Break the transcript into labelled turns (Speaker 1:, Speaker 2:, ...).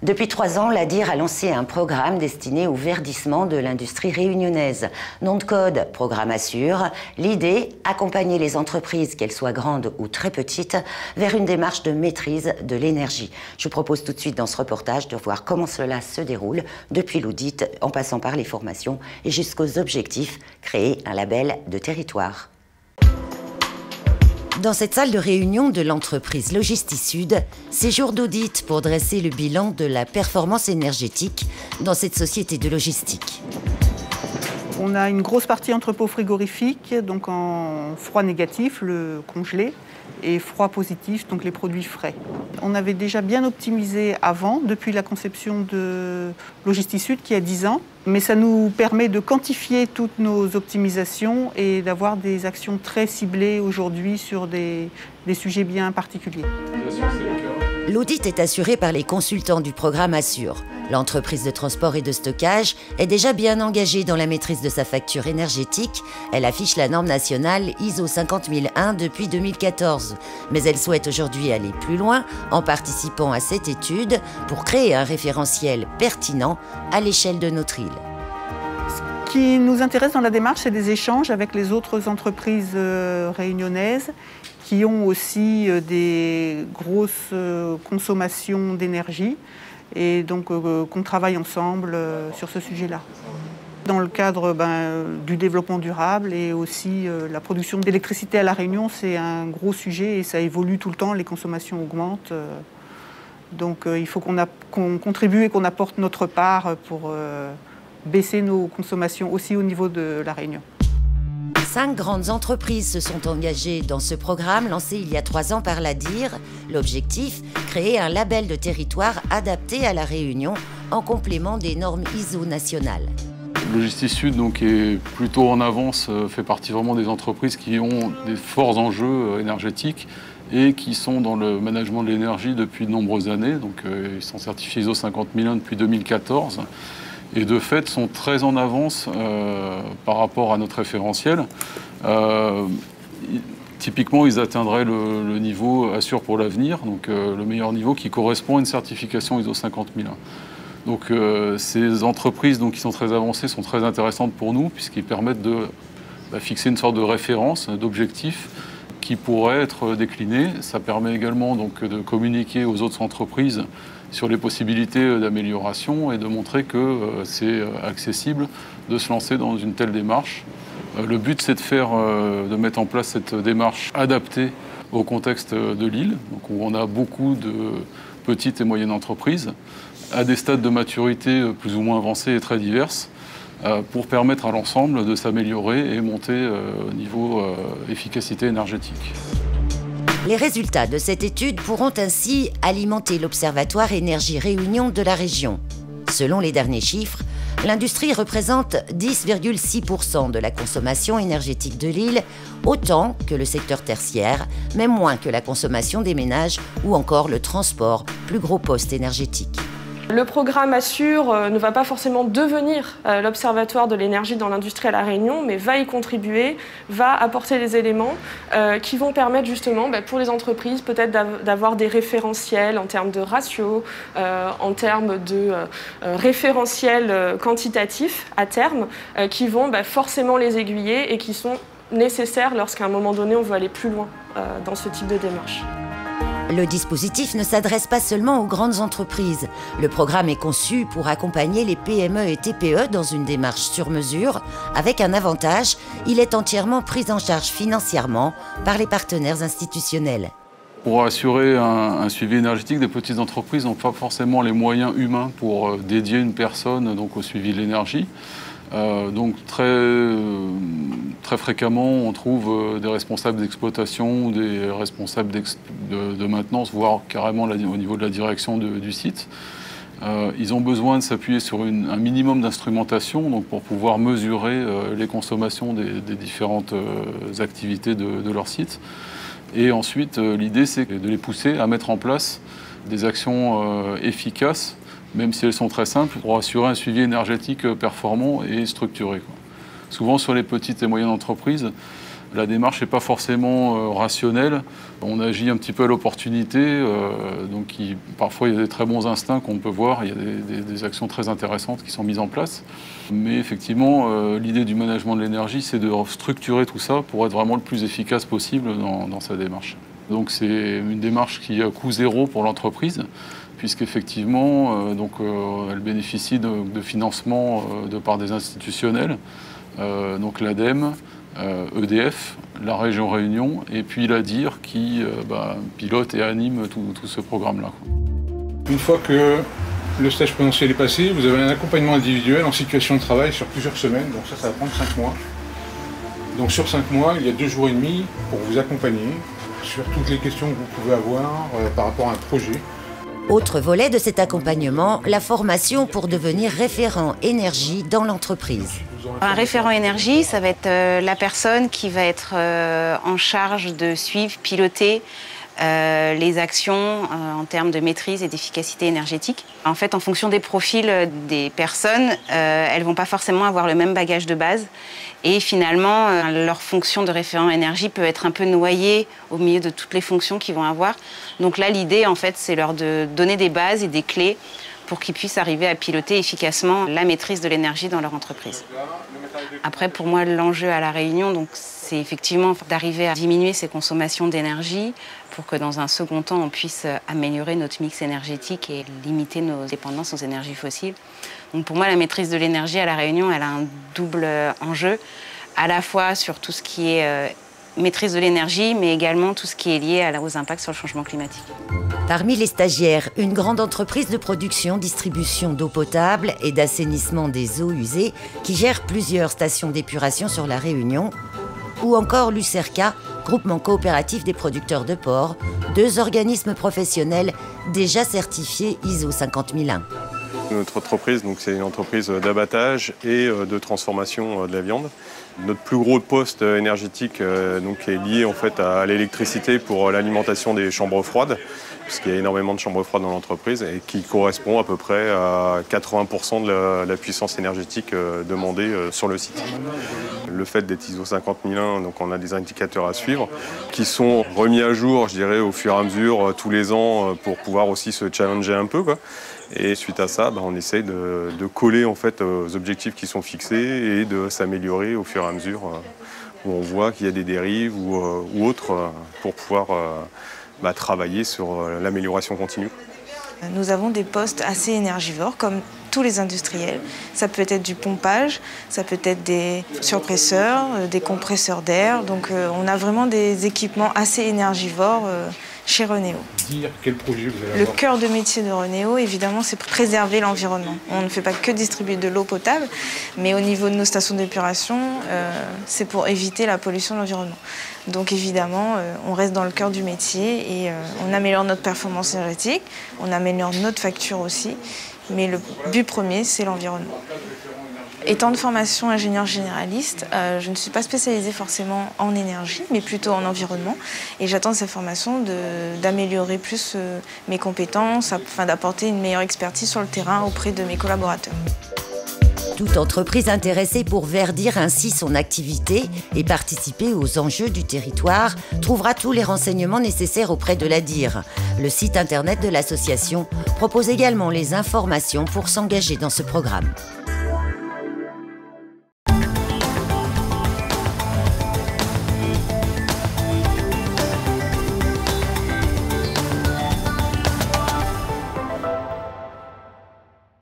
Speaker 1: Depuis 3 ans, l'ADIR a lancé un programme destiné au verdissement de l'industrie réunionnaise. Nom de code, Programme Assure. L'idée, accompagner les entreprises, qu'elles soient grandes ou très petites, vers une démarche de maîtrise de l'énergie. Je vous propose tout de suite dans ce reportage de voir comment cela se déroule, depuis l'audit, en passant par les formations et jusqu'aux objectifs, créer un label de territoire. Dans cette salle de réunion de l'entreprise Logistisud, séjour d'audit pour dresser le bilan de la performance énergétique dans cette société de logistique.
Speaker 2: On a une grosse partie entrepôt frigorifique, donc en froid négatif, le congelé, et froid positif, donc les produits frais. On avait déjà bien optimisé avant, depuis la conception de Logistisud qui a 10 ans, mais ça nous permet de quantifier toutes nos optimisations et d'avoir des actions très ciblées aujourd'hui sur des sujets bien particuliers.
Speaker 1: L'audit est assuré par les consultants du programme Assure. L'entreprise de transport et de stockage est déjà bien engagée dans la maîtrise de sa facture énergétique. Elle affiche la norme nationale ISO 50001 depuis 2014. Mais elle souhaite aujourd'hui aller plus loin en participant à cette étude pour créer un référentiel pertinent à l'échelle de notre île.
Speaker 2: Ce qui nous intéresse dans la démarche, c'est des échanges avec les autres entreprises réunionnaises qui ont aussi des grosses consommations d'énergie. Et donc qu'on travaille ensemble sur ce sujet-là. Dans le cadre du développement durable et aussi la production d'électricité à La Réunion, c'est un gros sujet et ça évolue tout le temps, les consommations augmentent. Donc il faut qu'on contribue et qu'on apporte notre part pour baisser nos consommations aussi au niveau de La Réunion.
Speaker 1: 5 grandes entreprises se sont engagées dans ce programme lancé il y a 3 ans par l'ADIR. L'objectif, créer un label de territoire adapté à La Réunion en complément des normes ISO nationales.
Speaker 3: Logistisud donc, est plutôt en avance, fait partie vraiment des entreprises qui ont des forts enjeux énergétiques et qui sont dans le management de l'énergie depuis de nombreuses années. Donc, ils sont certifiés ISO 50001 depuis 2014. Et de fait sont très en avance par rapport à notre référentiel. Typiquement, ils atteindraient le niveau Assure pour l'avenir, donc le meilleur niveau qui correspond à une certification ISO 50001. Donc ces entreprises qui sont très avancées sont très intéressantes pour nous puisqu'ils permettent de fixer une sorte de référence, d'objectif qui pourrait être décliné. Ça permet également de communiquer aux autres entreprises sur les possibilités d'amélioration et de montrer que c'est accessible de se lancer dans une telle démarche. Le but, c'est de mettre en place cette démarche adaptée au contexte de l'île, où on a beaucoup de petites et moyennes entreprises, à des stades de maturité plus ou moins avancés et très diverses, pour permettre à l'ensemble de s'améliorer et monter au niveau efficacité énergétique.
Speaker 1: Les résultats de cette étude pourront ainsi alimenter l'Observatoire Énergie Réunion de la région. Selon les derniers chiffres, l'industrie représente 10,6% de la consommation énergétique de l'île, autant que le secteur tertiaire, mais moins que la consommation des ménages ou encore le transport, plus gros poste énergétique.
Speaker 4: Le programme Assure ne va pas forcément devenir l'observatoire de l'énergie dans l'industrie à La Réunion, mais va y contribuer, va apporter les éléments qui vont permettre justement pour les entreprises peut-être d'avoir des référentiels en termes de ratio, en termes de référentiels quantitatifs à terme, qui vont forcément les aiguiller et qui sont nécessaires lorsqu'à un moment donné on veut aller plus loin dans ce type de démarche.
Speaker 1: Le dispositif ne s'adresse pas seulement aux grandes entreprises. Le programme est conçu pour accompagner les PME et TPE dans une démarche sur mesure. Avec un avantage, il est entièrement pris en charge financièrement par les partenaires institutionnels.
Speaker 3: Pour assurer un suivi énergétique, des petites entreprises n'ont pas forcément les moyens humains pour dédier une personne au suivi de l'énergie. Donc très fréquemment, on trouve des responsables d'exploitation ou des responsables de maintenance, voire carrément au niveau de la direction du site. Ils ont besoin de s'appuyer sur un minimum d'instrumentation pour pouvoir mesurer les consommations des différentes activités de leur site. Et ensuite, l'idée, c'est de les pousser à mettre en place des actions efficaces, même si elles sont très simples, pour assurer un suivi énergétique performant et structuré. Souvent, sur les petites et moyennes entreprises, La démarche n'est pas forcément rationnelle. On agit un petit peu à l'opportunité. Donc parfois, il y a des très bons instincts qu'on peut voir. Il y a des actions très intéressantes qui sont mises en place. Mais effectivement, l'idée du management de l'énergie, c'est de structurer tout ça pour être vraiment le plus efficace possible dans sa démarche. Donc c'est une démarche qui est à coût zéro pour l'entreprise, puisqu'effectivement, elle bénéficie de financement de part des institutionnels, donc l'ADEME, EDF, la région Réunion, et puis l'ADIR qui pilote et anime tout ce programme-là.
Speaker 5: Une fois que le stage présentiel est passé, vous avez un accompagnement individuel en situation de travail sur plusieurs semaines, donc ça va prendre 5 mois. Donc sur 5 mois, il y a 2 jours et demi pour vous accompagner sur toutes les questions que vous pouvez avoir par rapport à un projet.
Speaker 1: Autre volet de cet accompagnement, la formation pour devenir référent énergie dans l'entreprise.
Speaker 6: Un référent énergie, ça va être la personne qui va être en charge de suivre, piloter les actions en termes de maîtrise et d'efficacité énergétique. En fait, en fonction des profils des personnes, elles ne vont pas forcément avoir le même bagage de base. Et finalement, leur fonction de référent énergie peut être un peu noyée au milieu de toutes les fonctions qu'ils vont avoir. Donc là, l'idée, en fait, c'est leur de donner des bases et des clés pour qu'ils puissent arriver à piloter efficacement la maîtrise de l'énergie dans leur entreprise. Après, pour moi, l'enjeu à La Réunion, c'est effectivement d'arriver à diminuer ses consommations d'énergie pour que dans un second temps, on puisse améliorer notre mix énergétique et limiter nos dépendances aux énergies fossiles. Donc pour moi, la maîtrise de l'énergie à La Réunion, elle a un double enjeu, à la fois sur tout ce qui est maîtrise de l'énergie, mais également tout ce qui est lié aux impacts sur le changement climatique.
Speaker 1: Parmi les stagiaires, une grande entreprise de production, distribution d'eau potable et d'assainissement des eaux usées qui gère plusieurs stations d'épuration sur La Réunion, ou encore l'UCERCA, groupement coopératif des producteurs de porc, 2 organismes professionnels déjà certifiés ISO 50001.
Speaker 7: Notre entreprise, c'est une entreprise d'abattage et de transformation de la viande. Notre plus gros poste énergétique est lié en fait à l'électricité pour l'alimentation des chambres froides, puisqu'il y a énormément de chambres froides dans l'entreprise et qui correspond à peu près à 80% de la puissance énergétique demandée sur le site. Le fait d'être ISO 50001, donc on a des indicateurs à suivre qui sont remis à jour, je dirais, au fur et à mesure tous les ans pour pouvoir aussi se challenger un peu, quoi. Et suite à ça, on essaye de coller en fait aux objectifs qui sont fixés et de s'améliorer au fur et à mesure où on voit qu'il y a des dérives ou autres pour pouvoir travailler sur l'amélioration continue.
Speaker 8: Nous avons des postes assez énergivores comme tous les industriels. Ça peut être du pompage, ça peut être des surpresseurs, des compresseurs d'air. Donc on a vraiment des équipements assez énergivores chez Renéo.
Speaker 5: Quel projet vous allez
Speaker 8: Le
Speaker 5: avoir ?
Speaker 8: cœur de métier de Renéo, évidemment, c'est préserver l'environnement. On ne fait pas que distribuer de l'eau potable, mais au niveau de nos stations d'épuration, c'est pour éviter la pollution de l'environnement. Donc évidemment, on reste dans le cœur du métier et on améliore notre performance énergétique, on améliore notre facture aussi, mais le but premier, c'est l'environnement. Étant de formation ingénieur généraliste, je ne suis pas spécialisée forcément en énergie, mais plutôt en environnement. Et j'attends de cette formation d'améliorer plus mes compétences, afin d'apporter une meilleure expertise sur le terrain auprès de mes collaborateurs.
Speaker 1: Toute entreprise intéressée pour verdir ainsi son activité et participer aux enjeux du territoire trouvera tous les renseignements nécessaires auprès de l'ADIR. Le site internet de l'association propose également les informations pour s'engager dans ce programme.